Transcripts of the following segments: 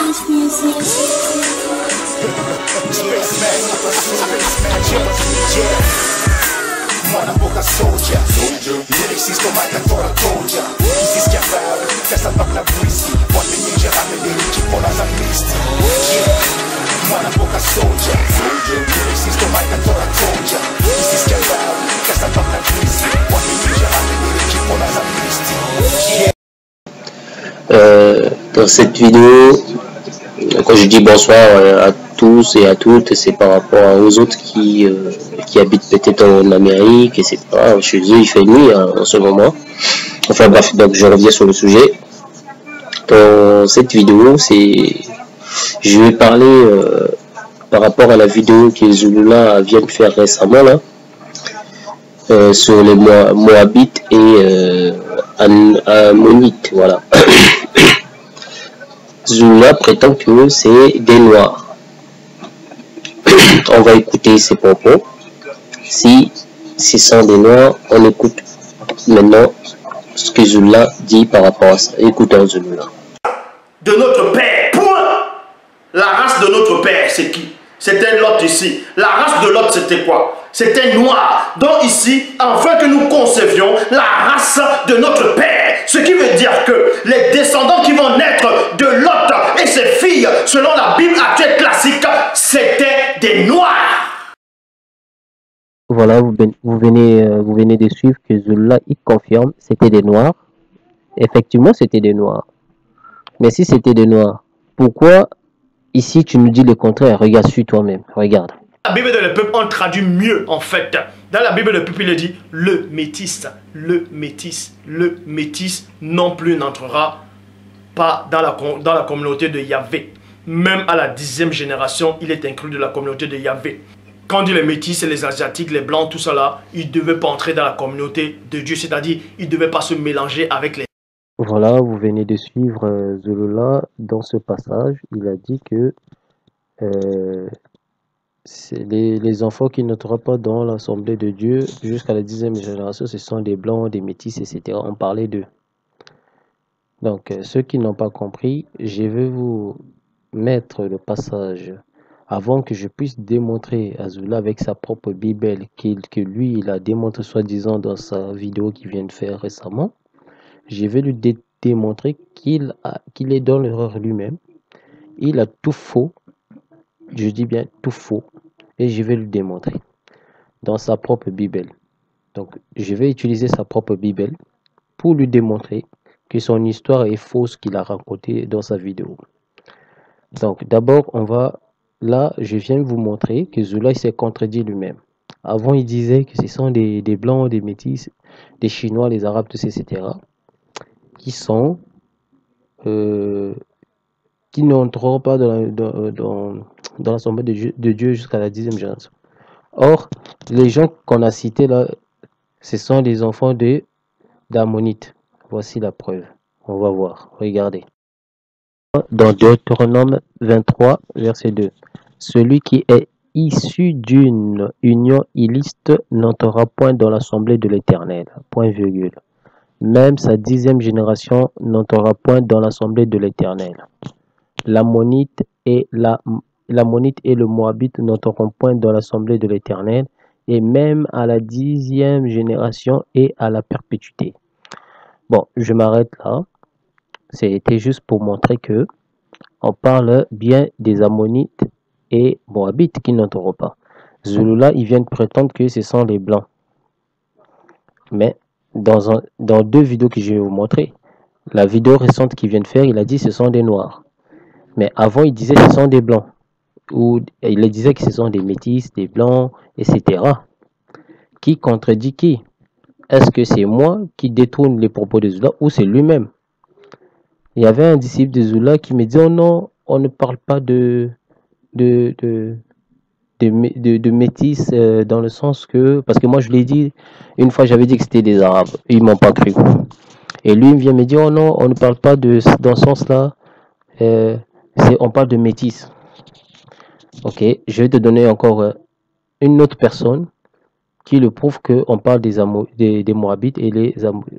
Mwana boka soldier, lyrics comme un cantora toja. Ici ce qu'il y a fait ça pas la bruissi. Moi les j'ai ramené qui pour la misti. Mwana boka soldier, lyrics comme un cantora toja. Ici ce qu'il y a fait ça pas la bruissi. Moi les j'ai ramené qui pour la misti. Dans cette vidéo, quand je dis bonsoir à tous et à toutes, c'est par rapport aux autres qui habitent peut-être en Amérique, etc. Chez eux, il fait nuit en ce moment. Enfin bref, donc je reviens sur le sujet. Dans cette vidéo, je vais parler par rapport à la vidéo que Zulula vient de faire récemment là, sur les Moabites et Ammonites, voilà. Zulula prétend que c'est des Noirs. On va écouter ses propos. Si ce sont des Noirs, on écoute maintenant ce que Zulula dit par rapport à ça. Écoutons Zulula. De notre père, point. La race de notre père, c'est qui? C'était Lot ici. La race de Lot, c'était quoi? C'était noir. Donc ici, afin que nous concevions la race de notre père. Ce qui veut dire que les descendants qui vont naître de Lot et ses filles, selon la Bible actuelle classique, c'était des noirs. Voilà, vous venez de suivre que Zulula, il confirme, c'était des noirs. Effectivement, c'était des noirs. Mais si c'était des noirs, pourquoi ici tu nous dis le contraire? Regarde, suis toi-même, regarde. La Bible de le peuple, on traduit mieux en fait. Dans la Bible, le peuple, il dit le métis non plus n'entrera pas dans la communauté de Yahvé. Même à la 10e génération, il est inclus de la communauté de Yahvé. Quand on dit les métis, les asiatiques, les blancs, tout ça là, ils ne devaient pas entrer dans la communauté de Dieu, c'est-à-dire ils ne devaient pas se mélanger avec les... Voilà, vous venez de suivre Zulula dans ce passage. Il a dit que les enfants qui n'entreront pas dans l'assemblée de Dieu jusqu'à la 10e génération, ce sont des blancs, des métis, etc. On parlait d'eux. Donc, ceux qui n'ont pas compris, je vais vous mettre le passage avant que je puisse démontrer à Zulula avec sa propre Bible que lui, il a démontré soi-disant dans sa vidéo qu'il vient de faire récemment. Je vais lui démontrer qu'il est dans l'erreur lui-même. Il a tout faux. Je dis bien tout faux. Et je vais lui démontrer dans sa propre Bible. Donc, je vais utiliser sa propre Bible pour lui démontrer que son histoire est fausse qu'il a racontée dans sa vidéo. Donc, d'abord, là, je viens vous montrer que Zulula s'est contredit lui-même. Avant, il disait que ce sont des blancs, des métis, des Chinois, les Arabes, tous, etc. qui n'entreront pas dans l'assemblée de Dieu jusqu'à la 10e génération. Or, les gens qu'on a cités là, ce sont les enfants d'Ammonites. Voici la preuve. On va voir. Regardez. Dans Deutéronome 23, verset 2. Celui qui est issu d'une union illicite n'entrera point dans l'assemblée de l'Éternel. Point virgule. Même sa 10e génération n'entrera point dans l'assemblée de l'Éternel. L'Ammonite et le Moabite n'entreront point dans l'assemblée de l'Éternel, et même à la 10e génération et à la perpétuité. Bon, je m'arrête là. C'était juste pour montrer que on parle bien des Ammonites et Moabites qui n'entreront pas. Zulula, il vient de prétendre que ce sont les Blancs. Mais dans deux vidéos que je vais vous montrer, la vidéo récente qu'il vient de faire, il a dit que ce sont des Noirs. Mais avant, il disait que ce sont des Blancs. Ou il disait que ce sont des Métis, des Blancs, etc. Qui contredit qui? Est-ce que c'est moi qui détourne les propos de Zulula ou c'est lui-même? Il y avait un disciple de Zulula qui me dit « Oh non, on ne parle pas de métis dans le sens que... » Parce que moi, je l'ai dit, une fois, j'avais dit que c'était des Arabes. Ils ne m'ont pas cru. Et lui, il vient me dire « Oh non, on ne parle pas dans ce sens-là. On parle de métis. » Ok, je vais te donner encore une autre personne qui le prouve qu'on parle des Moabites et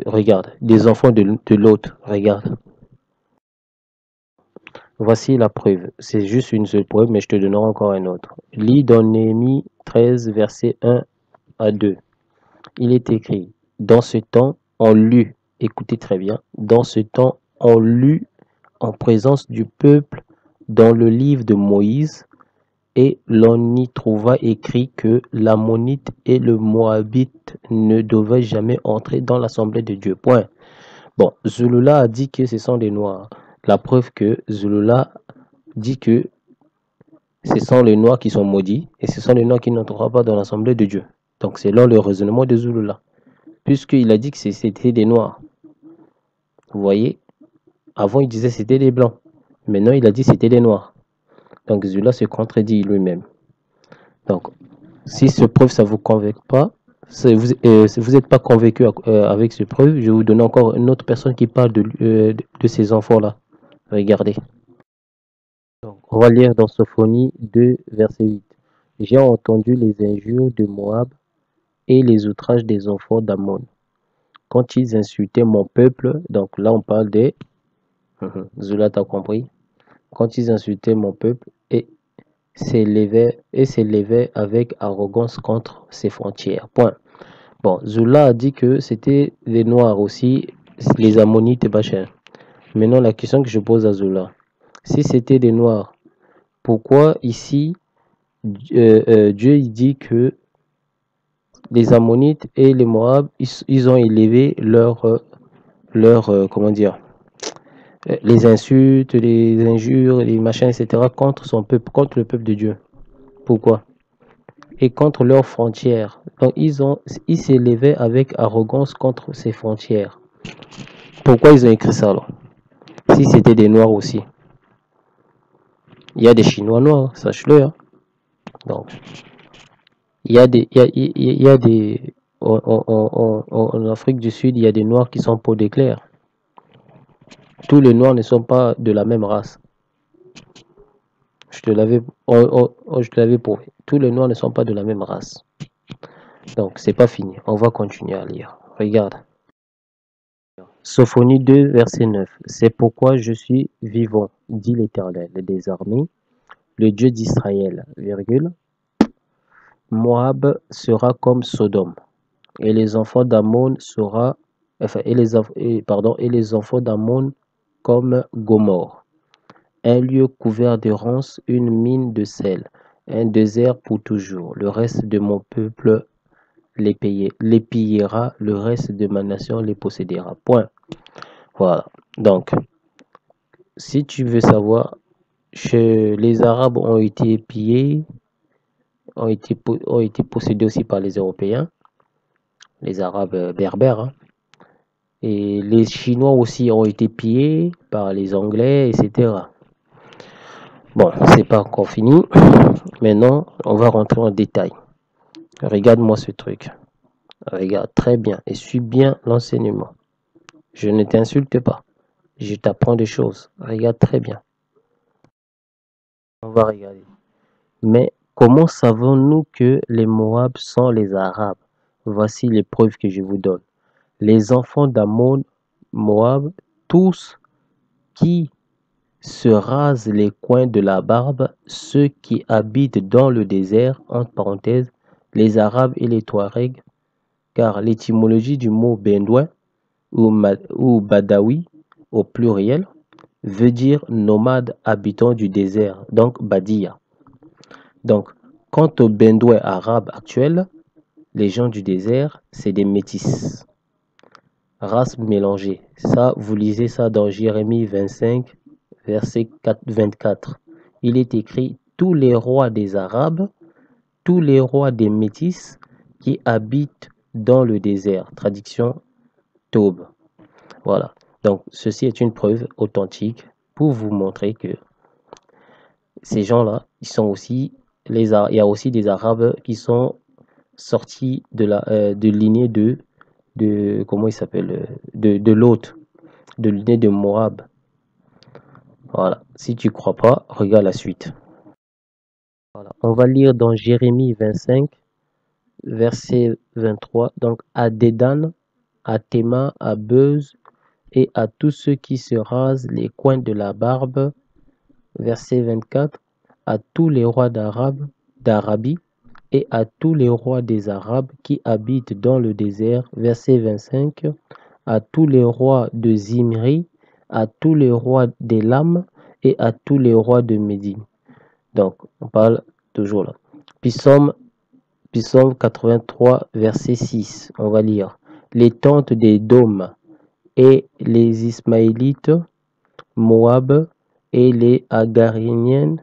regarde, des enfants de l'autre. Regarde. Voici la preuve. C'est juste une seule preuve, mais je te donnerai encore un autre. Lis dans Néhémie 13, versets 1 à 2. Il est écrit, dans ce temps, on lut, écoutez très bien, dans ce temps, on lut en présence du peuple dans le livre de Moïse, et l'on y trouva écrit que l'Ammonite et le Moabite ne devaient jamais entrer dans l'assemblée de Dieu. Point. Bon, Zulula a dit que ce sont des Noirs. La preuve que Zulula dit que ce sont les Noirs qui sont maudits et ce sont les Noirs qui n'entreront pas dans l'assemblée de Dieu. Donc c'est là le raisonnement de Zulula. Puisqu'il a dit que c'était des Noirs. Vous voyez, avant il disait c'était des Blancs. Maintenant il a dit c'était des Noirs. Donc Zulula se contredit lui-même. Donc si ce preuve ça vous convainc pas, si vous n'êtes pas convaincu avec ce preuve, je vais vous donner encore une autre personne qui parle de ces enfants-là. Regardez. Donc, on va lire dans Sophonie 2, verset 8. J'ai entendu les injures de Moab et les outrages des enfants d'Ammon. Quand ils insultaient mon peuple, donc là on parle des... Zula, t'as compris? Quand ils insultaient mon peuple et s'élevaient avec arrogance contre ses frontières. Point. Bon, Zula a dit que c'était les Noirs aussi, les Ammonites et Bachin. Maintenant, la question que je pose à Zula, si c'était des Noirs, pourquoi ici Dieu il dit que les Ammonites et les Moab, ils ont élevé comment dire, les insultes, les injures, les machins, etc. contre son peuple, contre le peuple de Dieu. Pourquoi? Et contre leurs frontières. Donc ils s'élevaient avec arrogance contre ces frontières. Pourquoi ils ont écrit ça alors? Si c'était des Noirs aussi. Il y a des Chinois noirs, sache-le. Hein. Donc, il y a des en Afrique du Sud, il y a des Noirs qui sont peau d'éclair. Tous les Noirs ne sont pas de la même race. Je te l'avais prouvé. Tous les Noirs ne sont pas de la même race. Donc, c'est pas fini. On va continuer à lire. Regarde. Sophonie 2, verset 9. C'est pourquoi je suis vivant, dit l'Éternel des armées, le Dieu d'Israël, virgule. Moab sera comme Sodome, et les enfants d'Ammon et les enfants d'Ammon comme Gomorrhe. Un lieu couvert de ronces, une mine de sel, un désert pour toujours. Le reste de mon peuple les pillera, le reste de ma nation les possédera. Point. Voilà. Donc, si tu veux savoir, les Arabes ont été pillés, ont été possédés aussi par les Européens, les Arabes berbères, hein. Et les Chinois aussi ont été pillés par les Anglais, etc. Bon, c'est pas encore fini. Maintenant, on va rentrer en détail. Regarde-moi ce truc. Regarde très bien et suis bien l'enseignement. Je ne t'insulte pas. Je t'apprends des choses. Regarde très bien. On va regarder. Mais comment savons-nous que les Moab sont les Arabes? Voici les preuves que je vous donne. Les enfants d'Ammon, Moab, tous qui se rasent les coins de la barbe, ceux qui habitent dans le désert, entre parenthèses, les Arabes et les Touaregs, car l'étymologie du mot Bédouin ou Badawi au pluriel veut dire nomade habitant du désert, donc Badia. Donc, quant aux Bédouins arabes actuels, les gens du désert, c'est des métis, race mélangée. Ça, vous lisez ça dans Jérémie 25, verset 24. Il est écrit « Tous les rois des Arabes, tous les rois des métis qui habitent dans le désert. » Traduction Taube. Voilà. Donc, ceci est une preuve authentique pour vous montrer que ces gens-là, ils sont aussi il y a aussi des Arabes qui sont sortis de lignée de comment il s'appelle de l'autre, de lignée de Moab. Voilà. Si tu crois pas, regarde la suite. Voilà. On va lire dans Jérémie 25, verset 23. Donc, à Dédan, à Théma, à Beuz et à tous ceux qui se rasent les coins de la barbe, verset 24, à tous les rois d'Arabie et à tous les rois des Arabes qui habitent dans le désert, verset 25, à tous les rois de Zimri, à tous les rois d'Élam et à tous les rois de Médine. Donc, on parle toujours là. Psaume 83, verset 6, on va lire. Les tentes des dômes et les Ismaélites, Moab et les Agaréniennes,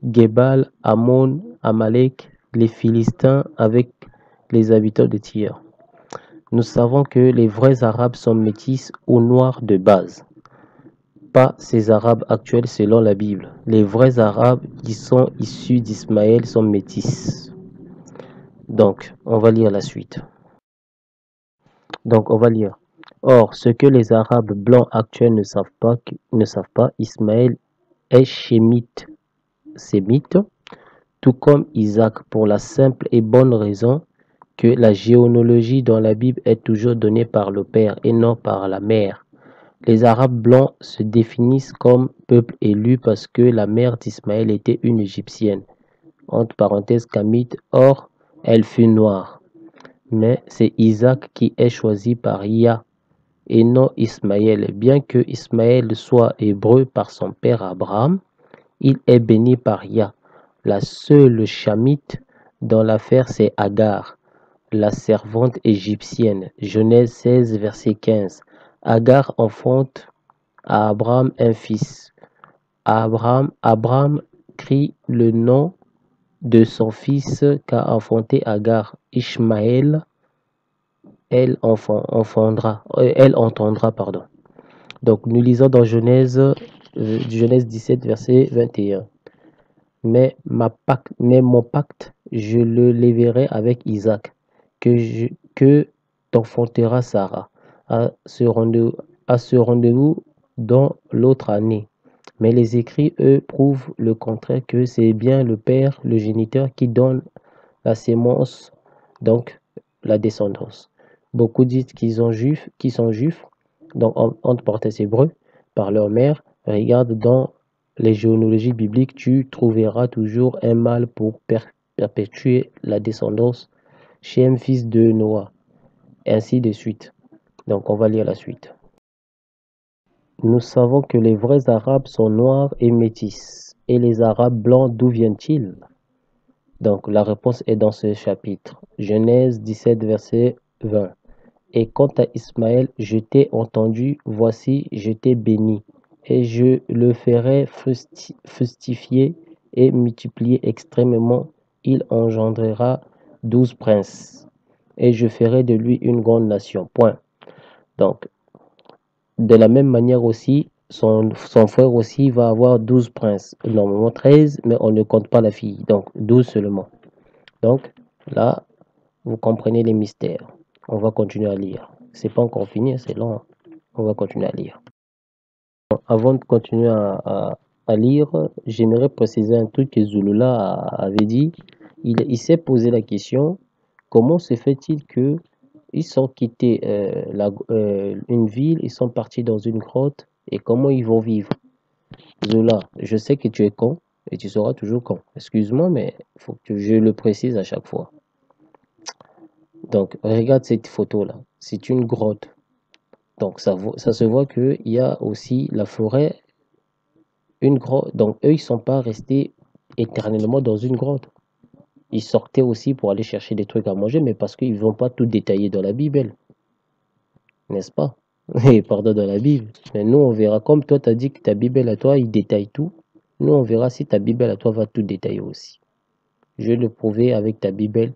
Gebal, Ammon, Amalek, les Philistins avec les habitants de Tyr. Nous savons que les vrais Arabes sont métis ou noirs de base. Pas ces Arabes actuels selon la Bible. Les vrais Arabes qui sont issus d'Ismaël sont métis. Donc, on va lire la suite. Donc, on va lire. Or, ce que les Arabes blancs actuels ne savent pas, Ismaël est sémite, tout comme Isaac, pour la simple et bonne raison que la généalogie dans la Bible est toujours donnée par le père et non par la mère. Les Arabes blancs se définissent comme peuple élu parce que la mère d'Ismaël était une Égyptienne, entre parenthèses Kamite, or elle fut noire. Mais c'est Isaac qui est choisi par Yah et non Ismaël. Bien que Ismaël soit hébreu par son père Abraham, il est béni par Yah. La seule chamite dans l'affaire, c'est Agar, la servante égyptienne. Genèse 16, verset 15. Agar enfante à Abraham un fils. Abraham crie le nom de son fils qu'a enfanté Agar, Ishmaël. Elle entendra. Donc nous lisons dans Genèse 17, verset 21. Mais mon pacte, je le leverai avec Isaac, que t'enfantera Sarah, à ce rendez-vous dans l'autre année. Mais les écrits, eux, prouvent le contraire, que c'est bien le père, le géniteur, qui donne la sémence, donc la descendance. Beaucoup disent qu'ils sont juifs, donc entre parenthèses hébreux, par leur mère. Regarde dans les généalogies bibliques, tu trouveras toujours un mâle pour perpétuer la descendance chez un fils de Noah, et ainsi de suite. Donc on va lire la suite. Nous savons que les vrais Arabes sont noirs et métis. Et les Arabes blancs, d'où viennent-ils? Donc la réponse est dans ce chapitre. Genèse 17, verset 20. Et quant à Ismaël, je t'ai entendu, voici, je t'ai béni, et je le ferai fructifier et multiplier extrêmement. Il engendrera 12 princes, et je ferai de lui une grande nation. Point. Donc, de la même manière aussi, son frère aussi va avoir 12 princes. Normalement 13, mais on ne compte pas la fille, donc 12 seulement. Donc, là, vous comprenez les mystères. On va continuer à lire. C'est pas encore fini, c'est long. On va continuer à lire. Avant de continuer à lire, j'aimerais préciser un truc que Zulula avait dit. Il s'est posé la question, comment se fait-il que ils sont quittés une ville, ils sont partis dans une grotte, et comment ils vont vivre? Zola, je sais que tu es con, et tu seras toujours con. Excuse-moi, mais il faut que je le précise à chaque fois. Donc, regarde cette photo-là. C'est une grotte. Donc, ça se voit qu'il y a aussi la forêt, une grotte. Donc, eux, ils ne sont pas restés éternellement dans une grotte. Ils sortaient aussi pour aller chercher des trucs à manger, mais parce qu'ils ne vont pas tout détailler dans la Bible. N'est-ce pas? Et pardon, dans la Bible. Mais nous, on verra. Comme toi, tu as dit que ta Bible à toi, il détaille tout. Nous, on verra si ta Bible à toi va tout détailler aussi. Je vais le prouver avec ta Bible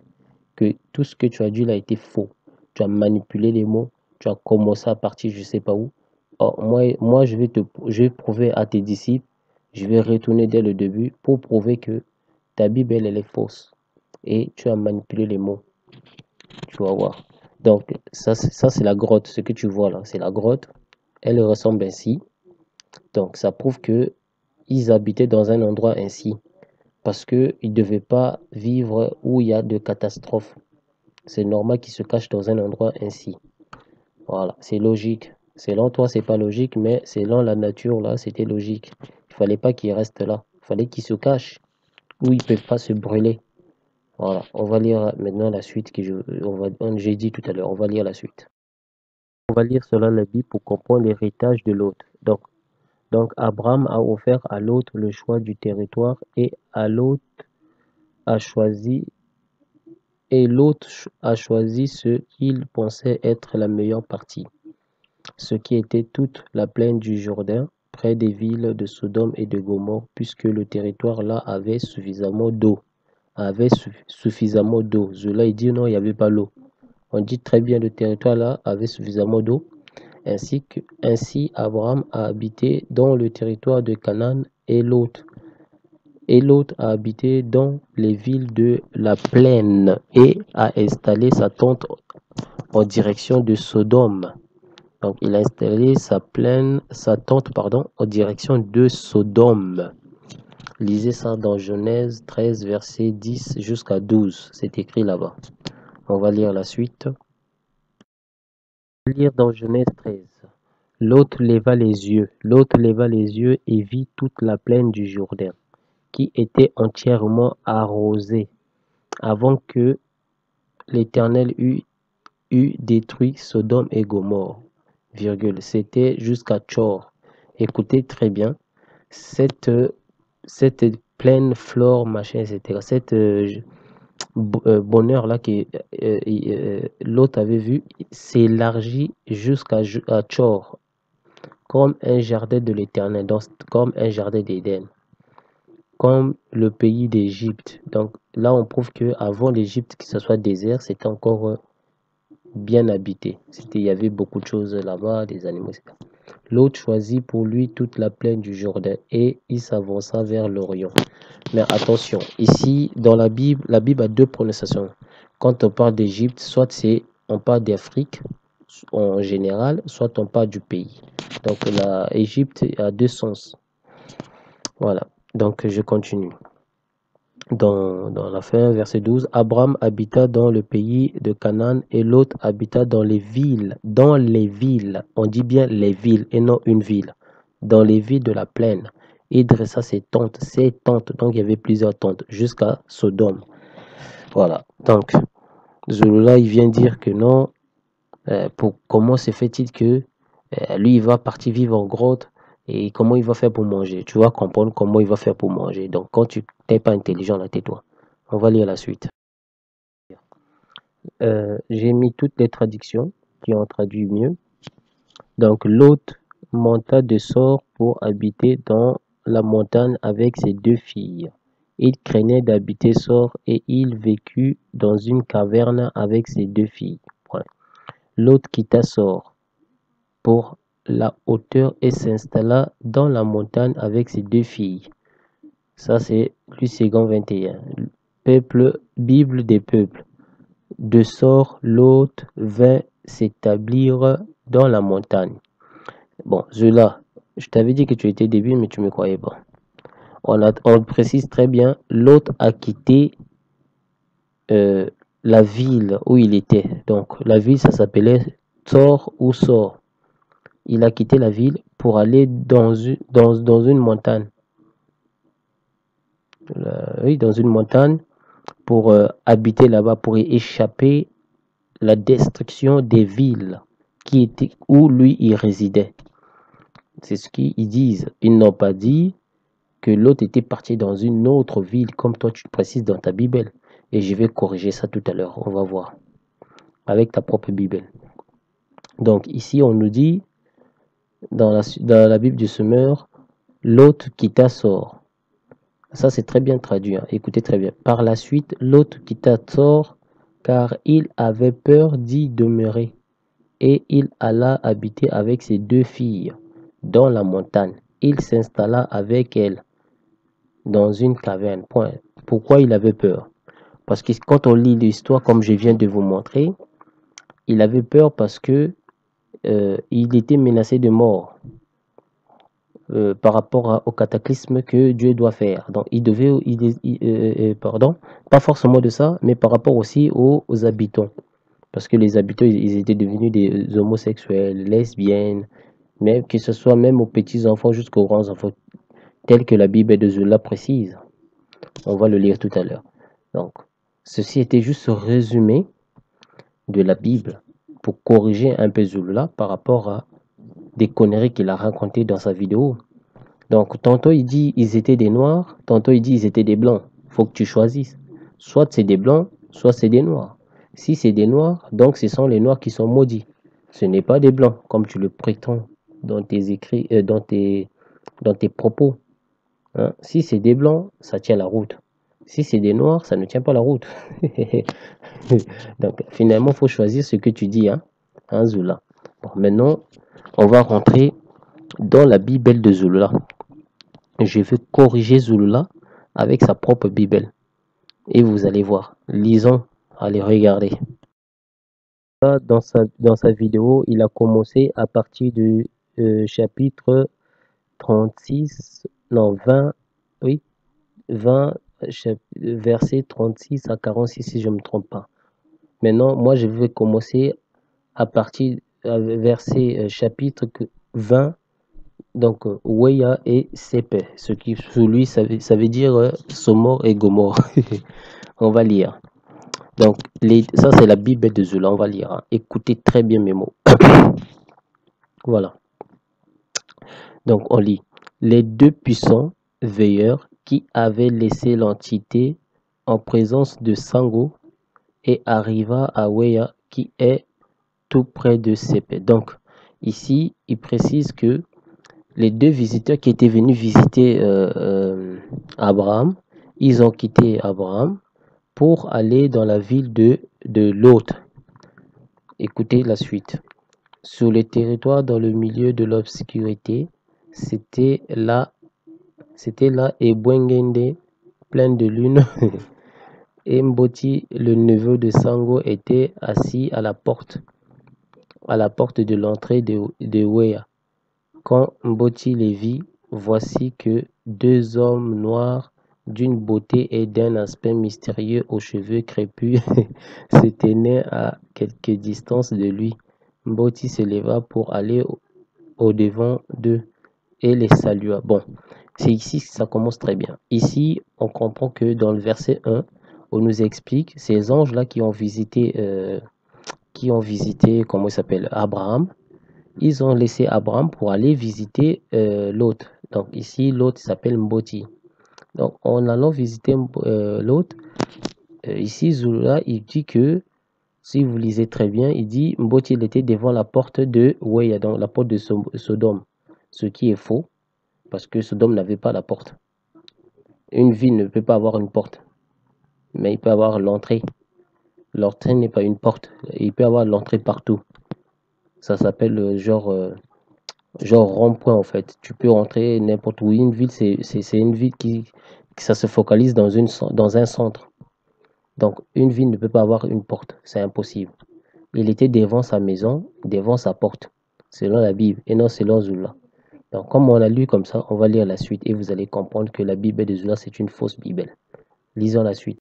que tout ce que tu as dit là a été faux. Tu as manipulé les mots, tu as commencé à partir je ne sais pas où. Or, moi je vais prouver à tes disciples, je vais retourner dès le début pour prouver que ta Bible elle est fausse. Et tu as manipulé les mots. Tu vas voir. Donc, ça c'est la grotte. Ce que tu vois là, c'est la grotte. Elle ressemble ainsi. Donc, ça prouve que ils habitaient dans un endroit ainsi. Parce qu'ils ne devaient pas vivre où il y a de catastrophes. C'est normal qu'ils se cachent dans un endroit ainsi. Voilà, c'est logique. Selon toi, c'est pas logique, mais selon la nature, là, c'était logique. Il fallait pas qu'ils restent là. Il fallait qu'ils se cachent, où ils peuvent pas se brûler. Voilà, on va lire maintenant la suite que j'ai dit tout à l'heure. On va lire la suite. On va lire cela la Bible pour comprendre l'héritage de Lot. Donc Abraham a offert à Lot le choix du territoire et Lot a choisi ce qu'il pensait être la meilleure partie, ce qui était toute la plaine du Jourdain, près des villes de Sodome et de Gomorrhe, puisque le territoire là avait suffisamment d'eau. Zola, il dit non, il n'y avait pas l'eau. On dit très bien le territoire là avait suffisamment d'eau. Ainsi, Abraham a habité dans le territoire de Canaan et Lot a habité dans les villes de la plaine et a installé sa tente en direction de Sodome. Donc, il a installé sa tente en direction de Sodome. Lisez ça dans Genèse 13, verset 10 jusqu'à 12. C'est écrit là-bas. On va lire la suite. On va lire dans Genèse 13. Lot leva les yeux et vit toute la plaine du Jourdain, qui était entièrement arrosée, avant que l'Éternel eût détruit Sodome et Gomorrhe, c'était jusqu'à Tchor. Écoutez très bien, cette pleine flore, machin, etc., cette bonheur-là que l'autre avait vu s'élargit jusqu'à Tchor, comme un jardin de l'Éternel, comme un jardin d'Éden, comme le pays d'Égypte. Donc là, on prouve que avant l'Égypte, que ce soit désert, c'était encore bien habité. Il y avait beaucoup de choses là-bas, des animaux, etc. L'autre choisit pour lui toute la plaine du Jourdain et il s'avança vers l'Orient. Mais attention, ici, dans la Bible a deux prononciations. Quand on parle d'Égypte, soit on parle d'Afrique en général, soit on parle du pays. Donc l'Égypte a deux sens. Voilà, donc je continue. Dans la fin, verset 12, Abraham habita dans le pays de Canaan et Lot habita dans les villes. On dit bien les villes et non une ville. Dans les villes de la plaine. Il dressa ses tentes. Donc il y avait plusieurs tentes jusqu'à Sodome. Voilà. Donc, Zulula, il vient dire que non. Comment se fait-il que lui, il va partir vivre en grotte et comment il va faire pour manger? Tu vas comprendre comment il va faire pour manger. Donc, quand tu n'es pas intelligent, là, tais-toi. On va lire la suite. J'ai mis toutes les traductions qui ont traduit mieux. Donc, Lot monta de Sor pour habiter dans la montagne avec ses deux filles. Il craignait d'habiter Sor et il vécut dans une caverne avec ses deux filles. Point. Lot quitta Sor pour la hauteur et s'installa dans la montagne avec ses deux filles. Ça, c'est Luc-Ségan 21. Bible des peuples. De Sor, Lot vint s'établir dans la montagne. Bon, Zola, je t'avais dit que tu étais débile, mais tu ne me croyais pas. On précise très bien, Lot a quitté la ville où il était. Donc, la ville, ça s'appelait Sor ou Sor. Il a quitté la ville pour aller dans une montagne. Oui, dans une montagne pour habiter là-bas, pour échapper la destruction des villes où lui il résidait. C'est ce qu'ils disent. Ils n'ont pas dit que l'autre était parti dans une autre ville, comme toi tu précises dans ta Bible. Et je vais corriger ça tout à l'heure, on va voir. Avec ta propre Bible. Donc ici on nous dit, dans la Bible du semeur, Lot quitta Sor. Ça c'est très bien traduit, hein. Écoutez très bien. Par la suite, Lot quitta Sor car il avait peur d'y demeurer. Et il alla habiter avec ses deux filles dans la montagne. Il s'installa avec elles dans une caverne. Point. Pourquoi il avait peur? Parce que quand on lit l'histoire, comme je viens de vous montrer, il avait peur parce que il était menacé de mort par rapport au cataclysme que Dieu doit faire. Donc il devait, pas forcément de ça, mais par rapport aussi aux habitants. Parce que les habitants, ils étaient devenus des homosexuels, lesbiennes, même que ce soit même aux petits-enfants jusqu'aux grands-enfants tel que la Bible de Zola précise. On va le lire tout à l'heure. Donc, ceci était juste ce résumé de la Bible pour corriger un peu Zola par rapport à des conneries qu'il a racontées dans sa vidéo. Donc, tantôt il dit ils étaient des noirs, tantôt il dit ils étaient des blancs. Faut que tu choisisses. Soit c'est des blancs, soit c'est des noirs. Si c'est des noirs, donc ce sont les noirs qui sont maudits. Ce n'est pas des blancs, comme tu le prétends dans tes écrits, dans tes propos. Hein? Si c'est des blancs, ça tient la route. Si c'est des noirs, ça ne tient pas la route. Donc, finalement, il faut choisir ce que tu dis, hein, Zola. Bon, maintenant, on va rentrer dans la Bible de Zola. Je vais corriger Zola avec sa propre Bible. Et vous allez voir. Lisons, allez regarder. Dans sa vidéo, il a commencé à partir du chapitre 36, non 20, oui, 20, verset 36 à 46 si je ne me trompe pas. Maintenant, moi je vais commencer à partir verset chapitre 20, donc Weya et Sepe, ce qui sous lui ça veut dire Somor et Gomorre. On va lire. Donc, ça c'est la Bible de Zola, on va lire. Hein. Écoutez très bien mes mots. Voilà. Donc, on lit. Les deux puissants veilleurs qui avaient laissé l'entité en présence de Sango et arriva à Weya qui est tout près de Sepe. Donc, ici, il précise que les deux visiteurs qui étaient venus visiter Abraham, ils ont quitté Abraham pour aller dans la ville de Lot. Écoutez la suite. Sur le territoire dans le milieu de l'obscurité, c'était là Ebwengende, plein de lune. Et Mboti, le neveu de Sango, était assis à la porte de l'entrée de Weya. Quand Mboti les vit, voici que deux hommes noirs d'une beauté et d'un aspect mystérieux aux cheveux crépus se tenaient à quelque distance de lui. Mboti se leva pour aller au devant d'eux et les salua. Bon, c'est ici que ça commence très bien. Ici, on comprend que dans le verset 1, on nous explique ces anges-là qui ont visité, comment il s'appelle, Abraham. Ils ont laissé Abraham pour aller visiter l'autre. Donc ici, l'autre s'appelle Mboti. Donc en allant visiter l'autre, ici Zola, il dit que, si vous lisez très bien, il dit Mboti il était devant la porte de Weya, donc la porte de Sodome. Ce qui est faux, parce que Sodome n'avait pas la porte. Une ville ne peut pas avoir une porte, mais il peut avoir l'entrée. L'entrée n'est pas une porte, il peut avoir l'entrée partout. Ça s'appelle genre rond-point en fait. Tu peux rentrer n'importe où. Une ville, c'est une ville qui ça se focalise dans un centre. Donc une ville ne peut pas avoir une porte, c'est impossible. Il était devant sa maison, devant sa porte, selon la Bible et non selon Zola. Donc comme on a lu comme ça, on va lire la suite et vous allez comprendre que la Bible de Zola c'est une fausse Bible. Lisons la suite.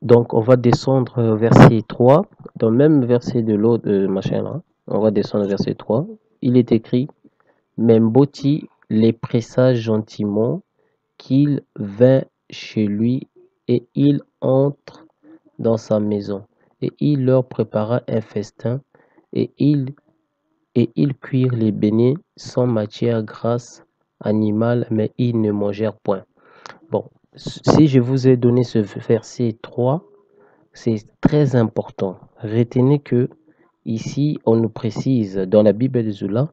Donc on va descendre verset 3, dans le même verset de l'autre machin là. On va descendre verset 3. Il est écrit: mais Mboti les présage gentiment qu'il vint chez lui et il entre dans sa maison. Et il leur prépara un festin et ils cuirent les beignets sans matière grasse animale, mais ils ne mangèrent point. Bon, si je vous ai donné ce verset 3, c'est très important. Retenez que ici, on nous précise, dans la Bible de Zola,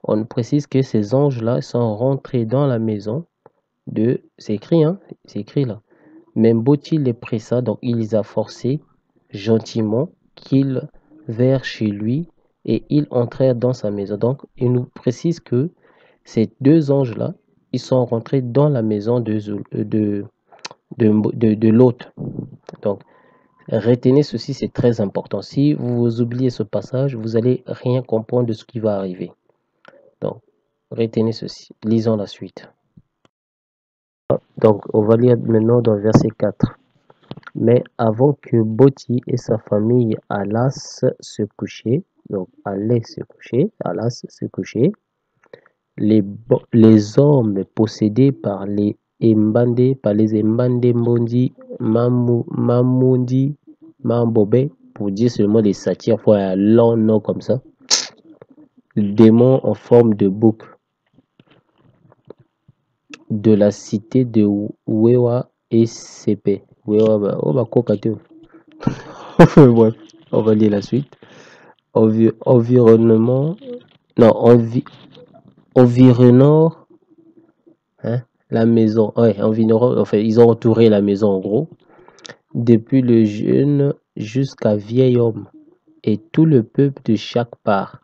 on nous précise que ces anges-là sont rentrés dans la maison de... C'est écrit, hein? C'est écrit là. Même Mboti les pressa, donc il les a forcés gentiment qu'ils vinrent chez lui et ils entrèrent dans sa maison. Donc, il nous précise que ces deux anges-là, ils sont rentrés dans la maison de l'hôte. Donc, retenez ceci, c'est très important. Si vous oubliez ce passage, vous allez rien comprendre de ce qui va arriver. Donc, retenez ceci. Lisons la suite. Donc, on va lire maintenant dans le verset 4. Mais avant que Mboti et sa famille allassent se coucher, les hommes possédés par les Mbandé, Mbondi, Mamundi, Mambobé, pour dire seulement les satyres, faut un long nom comme ça. Démon en forme de bouc de la cité de Wewa et Sepe. Wewa, oh bah kokateo. Bref, on va lire la suite. Environnement, non, environnant, hein, la maison. Ouais, environnant, enfin, ils ont entouré la maison en gros. Depuis le jeune jusqu'à vieil homme et tout le peuple de chaque part.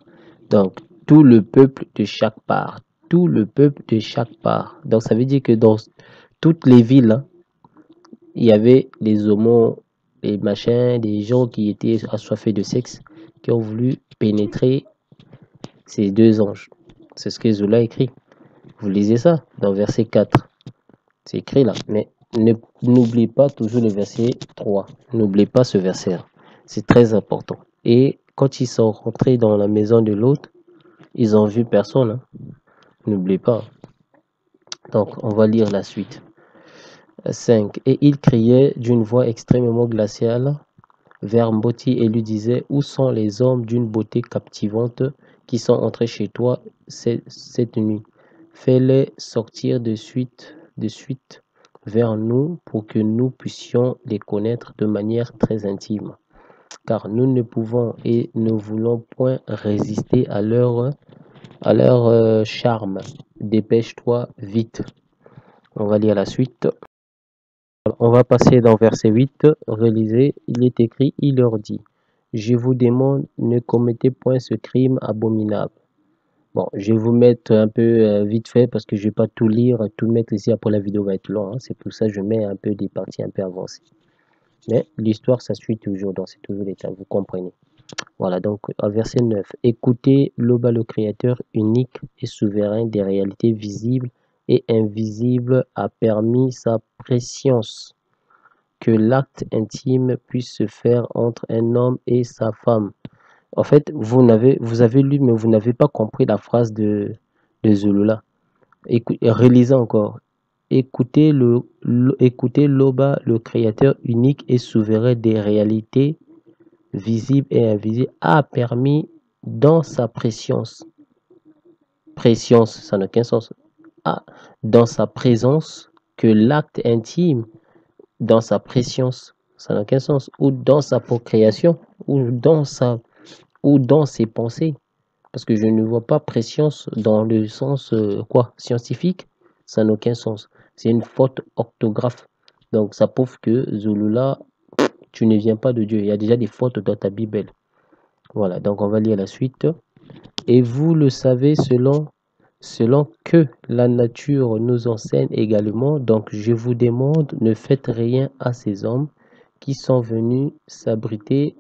Donc, tout le peuple de chaque part. Tout le peuple de chaque part. Donc, ça veut dire que dans toutes les villes, hein, il y avait des homos, des machins, des gens qui étaient assoiffés de sexe, qui ont voulu pénétrer ces deux anges. C'est ce que Zola écrit. Vous lisez ça dans verset 4. C'est écrit là. Mais n'oubliez pas toujours le verset 3. N'oubliez pas ce verset. C'est très important. Et quand ils sont rentrés dans la maison de l'autre, ils ont vu personne. Hein. N'oubliez pas. Donc, on va lire la suite. 5. Et il criait d'une voix extrêmement glaciale vers Mboti et lui disait: Où sont les hommes d'une beauté captivante qui sont entrés chez toi cette nuit? Fais-les sortir de suite vers nous pour que nous puissions les connaître de manière très intime. Car nous ne pouvons et ne voulons point résister à leur charme. Dépêche-toi vite. On va lire la suite. On va passer dans verset 8. Relisez. Il est écrit, il leur dit: Je vous demande, ne commettez point ce crime abominable. Bon, je vais vous mettre un peu vite fait parce que je vais pas tout lire, tout mettre ici. Après, la vidéo va être longue. Hein. C'est pour ça que je mets un peu des parties un peu avancées. Mais l'histoire, ça suit toujours. Donc, c'est toujours l'état. Vous comprenez. Voilà, donc, au verset 9. Écoutez l'Oba, le Créateur unique et souverain des réalités visibles et invisibles, a permis sa préscience que l'acte intime puisse se faire entre un homme et sa femme. En fait, vous avez lu, mais vous n'avez pas compris la phrase de Zulula. Relisez encore. Écoutez l'Oba, le Créateur unique et souverain des réalités visibles et invisibles, a permis dans sa préscience, ça n'a aucun sens, dans sa présence, que l'acte intime, dans sa préscience, ça n'a aucun sens, ou dans sa procréation, ou dans ses pensées. Parce que je ne vois pas préscience dans le sens scientifique, ça n'a aucun sens. C'est une faute orthographe. Donc ça prouve que Zulula, tu ne viens pas de Dieu. Il y a déjà des fautes dans ta Bible. Voilà, donc on va lire la suite. Et vous le savez selon que la nature nous enseigne également. Donc je vous demande, ne faites rien à ces hommes qui sont venus s'abriter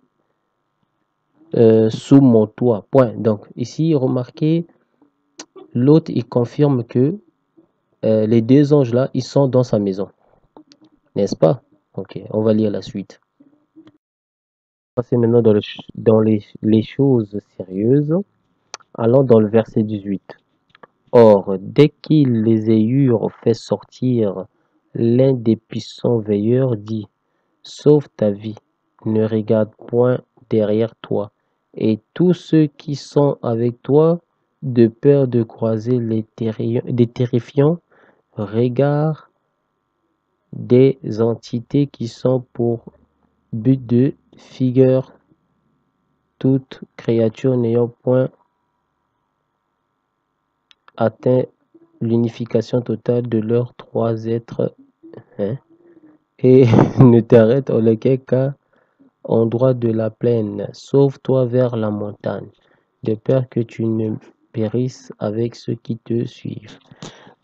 sous mon toit. Point. Donc ici, remarquez, l'autre, il confirme que les deux anges là, ils sont dans sa maison. N'est-ce pas? Ok, on va lire la suite. On va passer maintenant dans les choses sérieuses. Allons dans le verset 18. Or, dès qu'ils les eurent fait sortir, l'un des puissants veilleurs dit: Sauve ta vie, ne regarde point derrière toi, et tous ceux qui sont avec toi, de peur de croiser les terrifiants regards des entités qui sont pour but de figure, toute créature n'ayant point atteint l'unification totale de leurs trois êtres, hein, et ne t'arrête en lequel cas en droit de la plaine. Sauve-toi vers la montagne, de peur que tu ne périsses avec ceux qui te suivent.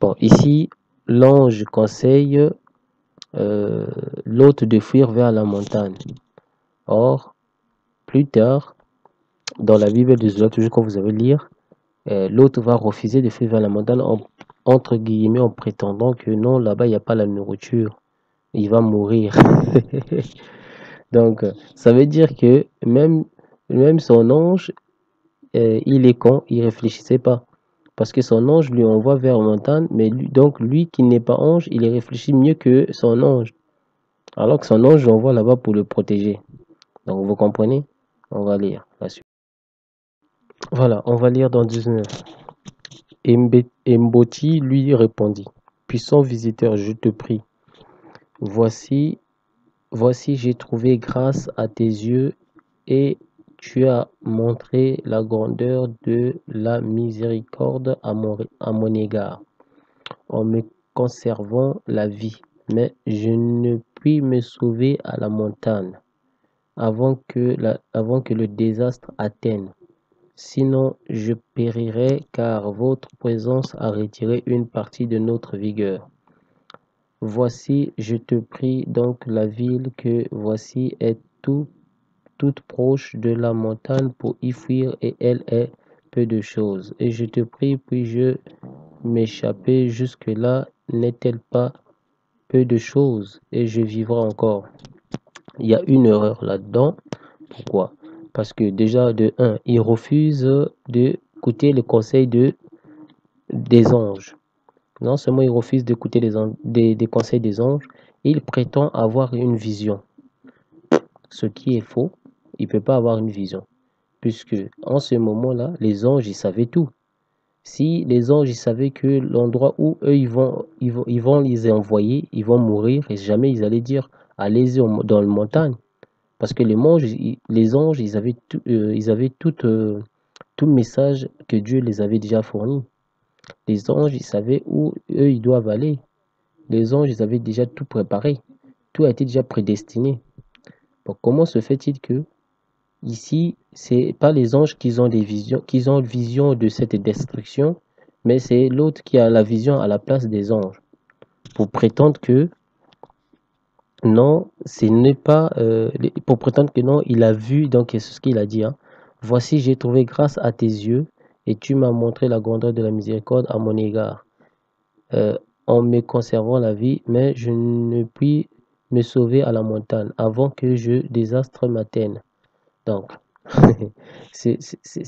Bon, ici, l'ange conseille l'autre de fuir vers la montagne. Or, plus tard, dans la Bible de Zola, toujours quand vous allez lire, l'autre va refuser de fuir vers la montagne entre guillemets en prétendant que non, là-bas, il n'y a pas la nourriture. Il va mourir. Donc, ça veut dire que même son ange, il est con, il réfléchissait pas. Parce que son ange lui envoie vers la montagne, mais lui qui n'est pas ange, il réfléchit mieux que son ange. Alors que son ange l'envoie là-bas pour le protéger. Donc vous comprenez? On va lire la suite. Voilà, on va lire dans 19. Mboti lui répondit, puissant visiteur, je te prie, voici j'ai trouvé grâce à tes yeux et tu as montré la grandeur de la miséricorde à mon égard, en me conservant la vie. Mais je ne puis me sauver à la montagne avant que le désastre atteigne. Sinon, je périrai, car votre présence a retiré une partie de notre vigueur. Voici, je te prie donc la ville que voici est toute proche de la montagne pour y fuir, et elle est peu de choses. Et je te prie, puis-je m'échapper jusque-là, n'est-elle pas peu de choses, et je vivrai encore. Il y a une erreur là-dedans. Pourquoi? Parce que déjà, de 1, il refuse d'écouter le conseil des anges. Non seulement il refuse d'écouter des conseils des anges, il prétend avoir une vision. Ce qui est faux, il ne peut pas avoir une vision. Puisque en ce moment-là, les anges, ils savaient tout. Si les anges, ils savaient que l'endroit où eux, ils vont les envoyer, ils vont mourir, et jamais ils allaient dire, allez-y dans la montagne. Parce que les anges, ils avaient tout message que Dieu les avait déjà fourni. Les anges, ils savaient où eux, ils doivent aller. Les anges, ils avaient déjà tout préparé. Tout a été déjà prédestiné. Donc, comment se fait-il que ici, c'est pas les anges qui ont vision de cette destruction, mais c'est l'autre qui a la vision à la place des anges, pour prétendre que non, ce n'est pas pour prétendre que non, il a vu, donc c'est ce qu'il a dit. Hein. Voici, j'ai trouvé grâce à tes yeux, et tu m'as montré la grandeur de la miséricorde à mon égard, en me conservant la vie, mais je ne puis me sauver à la montagne avant que je désastre m'atteigne. Donc, c'est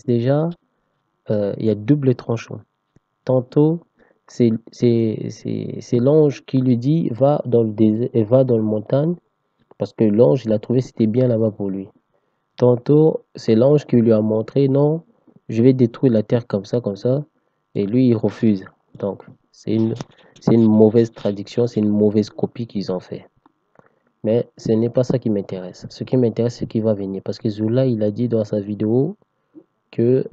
déjà, il y a double tranchant. Tantôt, c'est l'ange qui lui dit, va dans le désert, et va dans la montagne, parce que l'ange, il a trouvé c'était bien là-bas pour lui. Tantôt, c'est l'ange qui lui a montré, non, je vais détruire la terre comme ça, et lui, il refuse. Donc, c'est une mauvaise traduction, c'est une mauvaise copie qu'ils ont fait. Mais ce n'est pas ça qui m'intéresse. Ce qui m'intéresse, c'est ce qui va venir. Parce que Zola, il a dit dans sa vidéo que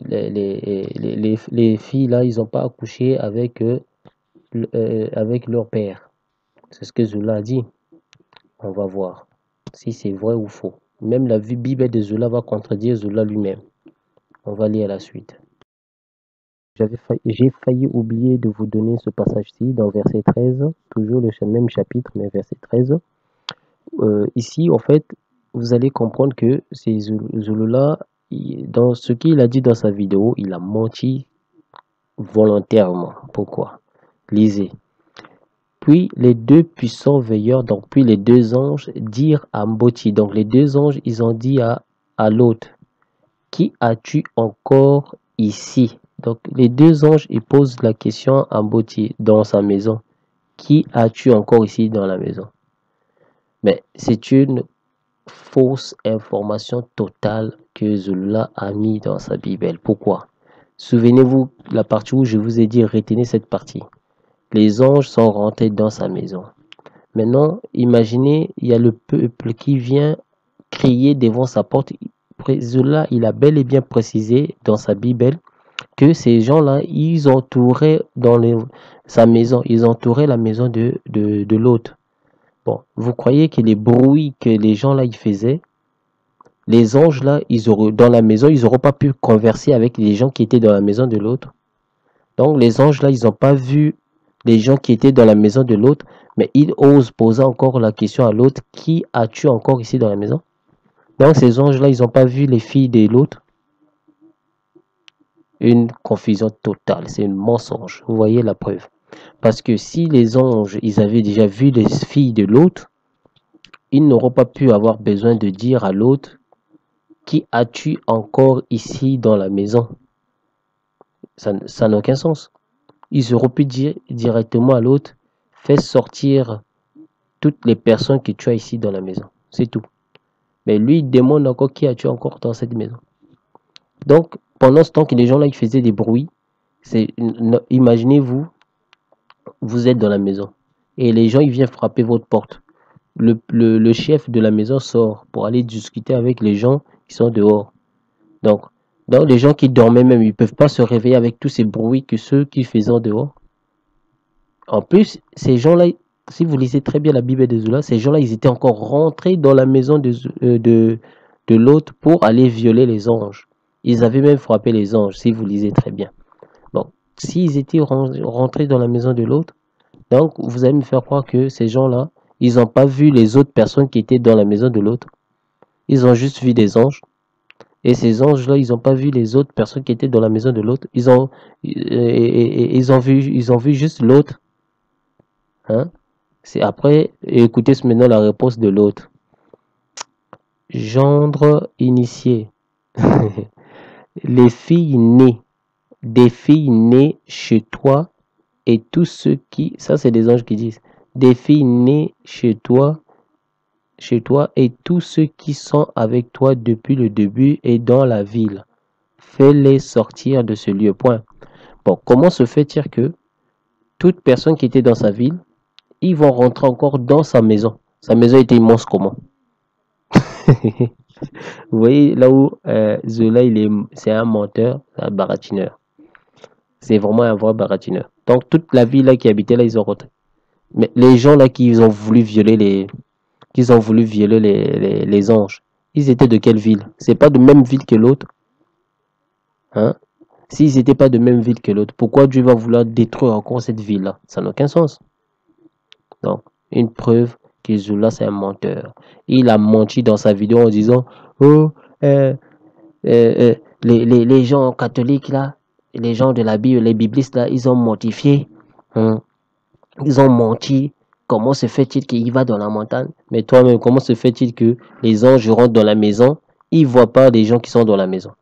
les filles, là, ils n'ont pas accouché avec leur père. C'est ce que Zola a dit. On va voir si c'est vrai ou faux. Même la Bible de Zola va contredire Zola lui-même. On va lire la suite. J'ai failli oublier de vous donner ce passage-ci dans verset 13, toujours le même chapitre, mais verset 13. Ici, en fait, vous allez comprendre que c'est Zola, dans ce qu'il a dit dans sa vidéo, il a menti volontairement. Pourquoi? Lisez. Puis les deux puissants veilleurs, donc puis les deux anges dirent à Mboti. Donc les deux anges, ils ont dit à l'autre, qui as-tu encore ici? Donc les deux anges, ils posent la question à Mboti dans sa maison. Qui as-tu encore ici dans la maison? Mais c'est une fausse information totale que Zola a mis dans sa Bible. Pourquoi? Souvenez-vous la partie où je vous ai dit, retenez cette partie. Les anges sont rentrés dans sa maison. Maintenant, imaginez, il y a le peuple qui vient crier devant sa porte. Zola, il a bel et bien précisé dans sa Bible que ces gens-là, ils entouraient sa maison, ils entouraient la maison de l'autre. Bon, vous croyez que les bruits que les gens-là, ils faisaient, les anges-là, dans la maison, ils n'auront pas pu converser avec les gens qui étaient dans la maison de l'autre. Donc, les anges-là, ils n'ont pas vu les gens qui étaient dans la maison de l'autre, mais ils osent poser encore la question à l'autre, qui as-tu encore ici dans la maison? Donc, ces anges-là, ils n'ont pas vu les filles de l'autre. Une confusion totale, c'est un mensonge. Vous voyez la preuve. Parce que si les anges, ils avaient déjà vu les filles de l'autre, ils n'auront pas pu avoir besoin de dire à l'autre, qui as-tu encore ici dans la maison? Ça n'a aucun sens. Ils auraient pu dire directement à l'autre, fais sortir toutes les personnes que tu as ici dans la maison. C'est tout. Mais lui, il demande encore qui as-tu encore dans cette maison. Donc, pendant ce temps que les gens là, ils faisaient des bruits, imaginez-vous, vous êtes dans la maison et les gens, ils viennent frapper votre porte. Le chef de la maison sort pour aller discuter avec les gens qui sont dehors. Donc les gens qui dormaient même, ils ne peuvent pas se réveiller avec tous ces bruits que ceux qui faisaient dehors. En plus, ces gens-là, si vous lisez très bien la Bible de Zola, ces gens-là, ils étaient encore rentrés dans la maison de l'autre pour aller violer les anges. Ils avaient même frappé les anges, si vous lisez très bien. Bon, s'ils étaient rentrés dans la maison de l'autre, donc vous allez me faire croire que ces gens-là, ils n'ont pas vu les autres personnes qui étaient dans la maison de l'autre. Ils ont juste vu des anges. Et ces anges-là, ils n'ont pas vu les autres personnes qui étaient dans la maison de l'autre. Ils ont vu juste l'autre. Hein? C'est après, écoutez maintenant la réponse de l'autre. Gendre initié. Les filles nées, des filles nées chez toi et tous ceux qui, ça c'est des anges qui disent, des filles nées chez toi et tous ceux qui sont avec toi depuis le début et dans la ville. Fais-les sortir de ce lieu. Point. Bon, comment se fait-il que toute personne qui était dans sa ville, ils vont rentrer encore dans sa maison? Sa maison était immense comment? Vous voyez là où Zola, c'est un menteur, un baratineur. C'est vraiment un vrai baratineur. Donc toute la ville là qui habitait là, ils ont rentré. Mais les gens là qui ont voulu violer les anges, ils étaient de quelle ville? C'est pas de même ville que l'autre. Hein? S'ils n'étaient pas de même ville que l'autre, pourquoi Dieu va vouloir détruire encore cette ville-là? Ça n'a aucun sens. Donc, une preuve que Zola, c'est un menteur. Il a menti dans sa vidéo en disant « Oh, les gens catholiques, là, les gens de la Bible, les biblistes, là, ils ont mortifié. Hein? Ils ont menti. Comment se fait-il qu'il va dans la montagne? Mais toi-même, comment se fait-il que les anges rentrent dans la maison, ils ne voient pas les gens qui sont dans la maison? »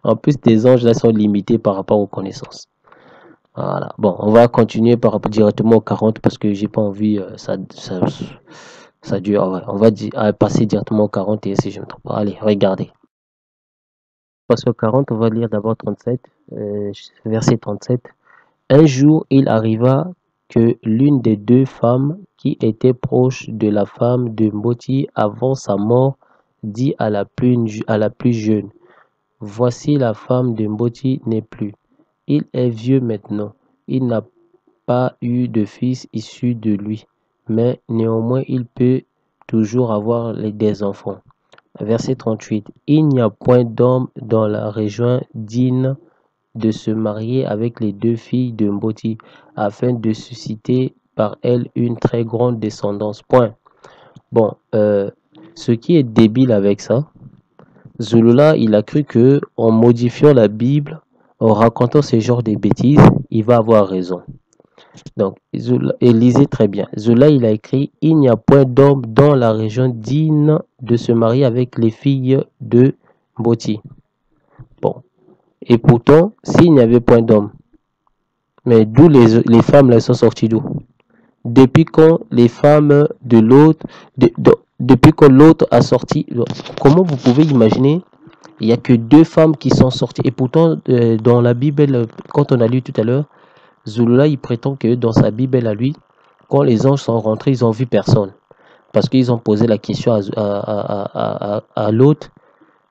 En plus, les anges là sont limités par rapport aux connaissances. Voilà. Bon, on va continuer par rapport directement au 40 parce que j'ai pas envie ça dure. Ouais. On va passer directement au 40 et si je me trompe pas. Allez, regardez. Parce au 40, on va lire d'abord 37, verset 37. Un jour, il arriva que l'une des deux femmes qui était proche de la femme de Mboti avant sa mort dit à la plus jeune, « Voici la femme de Mboti n'est plus. Il est vieux maintenant. Il n'a pas eu de fils issu de lui, mais néanmoins il peut toujours avoir des enfants. » Verset 38. Il n'y a point d'homme dans la région digne de se marier avec les deux filles de Mboti, afin de susciter par elles une très grande descendance. Point. Bon, ce qui est débile avec ça, Zulula, il a cru que en modifiant la Bible, en racontant ce genre de bêtises, il va avoir raison. Donc, lisez très bien. Zola, il a écrit « Il n'y a point d'homme dans la région digne de se marier avec les filles de Mboti. » Bon. Et pourtant, s'il n'y avait point d'homme, mais d'où les femmes là sont sorties d'où? Depuis quand les femmes de l'autre, depuis quand l'autre a sorti, comment vous pouvez imaginer? Il n'y a que deux femmes qui sont sorties. Et pourtant, dans la Bible, quand on a lu tout à l'heure, Zulula, il prétend que dans sa Bible à lui, quand les anges sont rentrés, ils n'ont vu personne. Parce qu'ils ont posé la question à l'autre,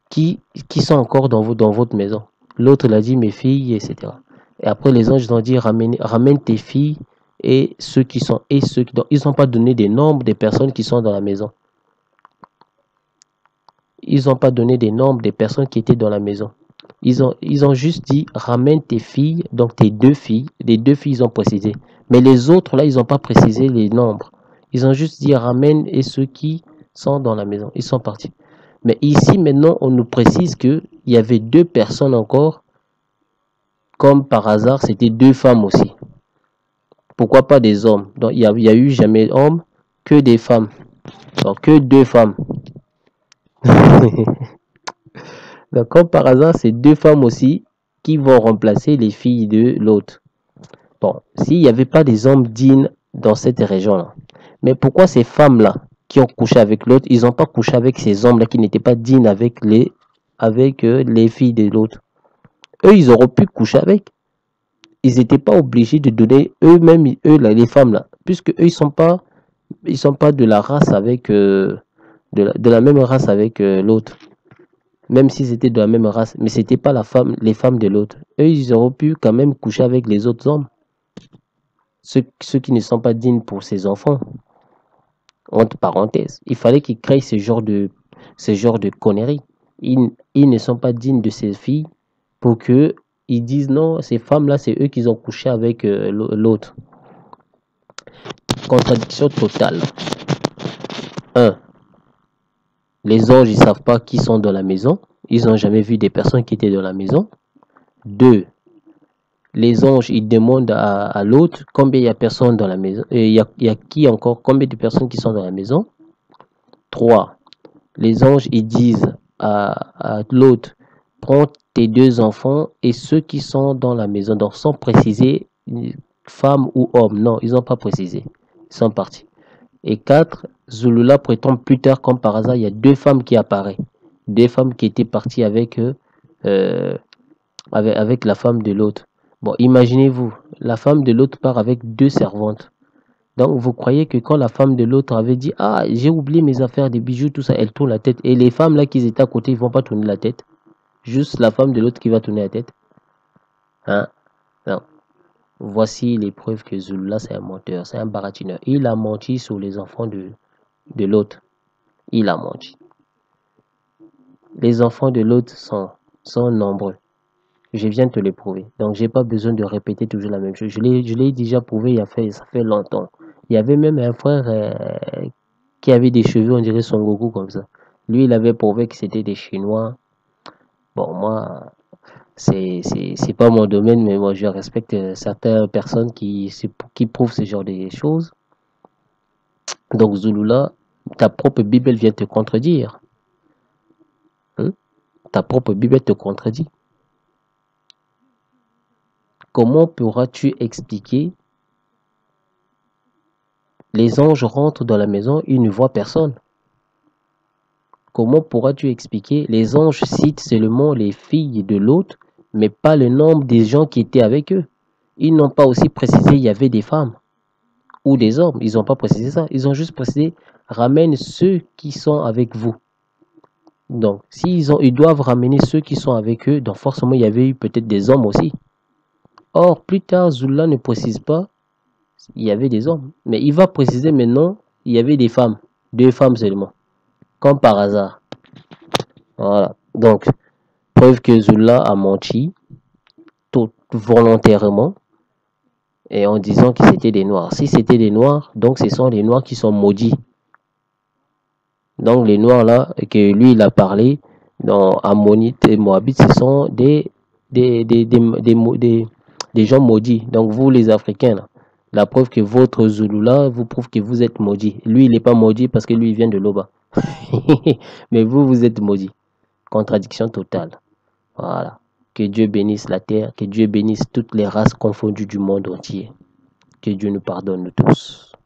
qui sont encore dans votre maison? L'autre, il a dit, mes filles, etc. Et après, les anges ont dit, ramène tes filles et ceux qui sont, ils n'ont pas donné des nombres des personnes qui sont dans la maison. Ils n'ont pas donné des nombres des personnes qui étaient dans la maison. Ils ont juste dit, ramène tes filles, donc tes deux filles. Les deux filles, ils ont précisé. Mais les autres, là, ils n'ont pas précisé les nombres. Ils ont juste dit, ramène et ceux qui sont dans la maison. Ils sont partis. Mais ici, maintenant, on nous précise qu'il y avait deux personnes encore. Comme par hasard, c'était deux femmes aussi. Pourquoi pas des hommes? Donc, il y a eu jamais d'hommes, que des femmes. Donc, que deux femmes. Donc, comme par hasard, c'est deux femmes aussi qui vont remplacer les filles de l'autre. Bon, s'il n'y avait pas des hommes dignes dans cette région-là, mais pourquoi ces femmes-là qui ont couché avec l'autre, ils n'ont pas couché avec ces hommes-là qui n'étaient pas dignes avec les filles de l'autre? Eux, ils auraient pu coucher avec. Ils n'étaient pas obligés de donner eux-mêmes, eux, là, les femmes-là, puisque eux, ils sont pas de la race avec, de la même race avec l'autre. Même si c'était de la même race, mais c'était pas les femmes de l'autre. Eux, ils auraient pu quand même coucher avec les autres hommes. Ceux qui ne sont pas dignes pour ces enfants. Entre parenthèses. Il fallait qu'ils créent ce genre de conneries. Ils ne sont pas dignes de ces filles pour que ils disent non, ces femmes-là, c'est eux qui ont couché avec l'autre. Contradiction totale. 1. Les anges, ils ne savent pas qui sont dans la maison. Ils n'ont jamais vu des personnes qui étaient dans la maison. 2. Les anges, ils demandent à l'autre combien il y a personnes dans la maison. Et il y a qui encore? Combien de personnes qui sont dans la maison? 3. Les anges, ils disent à l'autre, prends tes deux enfants et ceux qui sont dans la maison. Donc, sans préciser femme ou homme. Non, ils n'ont pas précisé. Ils sont partis. Et 4, Zulula prétend plus tard, comme par hasard, il y a deux femmes qui apparaissent. Deux femmes qui étaient parties avec la femme de l'autre. Bon, imaginez-vous, la femme de l'autre part avec deux servantes. Donc, vous croyez que quand la femme de l'autre avait dit « Ah, j'ai oublié mes affaires, des bijoux, tout ça », elle tourne la tête. Et les femmes là qui étaient à côté, ils ne vont pas tourner la tête. Juste la femme de l'autre qui va tourner la tête. Hein? Non. Voici les preuves que Zulula, c'est un menteur, c'est un baratineur. Il a menti sur les enfants de l'autre. Il a menti. Les enfants de l'autre sont nombreux. Je viens de te le prouver. Donc, j'ai pas besoin de répéter toujours la même chose. Je l'ai déjà prouvé, ça fait longtemps. Il y avait même un frère qui avait des cheveux, on dirait Son Goku comme ça. Lui, il avait prouvé que c'était des Chinois. Bon, moi, c'est pas mon domaine, mais moi, je respecte certaines personnes qui prouvent ce genre de choses. Donc, Zulula, ta propre Bible vient te contredire. Hein? Ta propre Bible te contredit. Comment pourras-tu expliquer? Les anges rentrent dans la maison, ils ne voient personne. Comment pourras-tu expliquer? Les anges citent seulement les filles de l'autre, mais pas le nombre des gens qui étaient avec eux. Ils n'ont pas aussi précisé il y avait des femmes ou des hommes. Ils n'ont pas précisé ça. Ils ont juste précisé ramène ceux qui sont avec vous. Donc, ils doivent ramener ceux qui sont avec eux, donc forcément il y avait eu peut-être des hommes aussi. Or, plus tard, Zulula ne précise pas il y avait des hommes. Mais il va préciser maintenant, il y avait des femmes. Deux femmes seulement. Comme par hasard. Voilà. Donc, preuve que Zulula a menti tout volontairement et en disant que c'était des noirs. Si c'était des noirs, donc ce sont les noirs qui sont maudits. Donc, les noirs là, que lui il a parlé dans Ammonite et Moabite, ce sont des gens maudits. Donc, vous les Africains là. La preuve que votre Zulula vous prouve que vous êtes maudit. Lui, il n'est pas maudit parce que lui, il vient de Loba. Mais vous êtes maudit. Contradiction totale. Voilà. Que Dieu bénisse la terre. Que Dieu bénisse toutes les races confondues du monde entier. Que Dieu nous pardonne tous.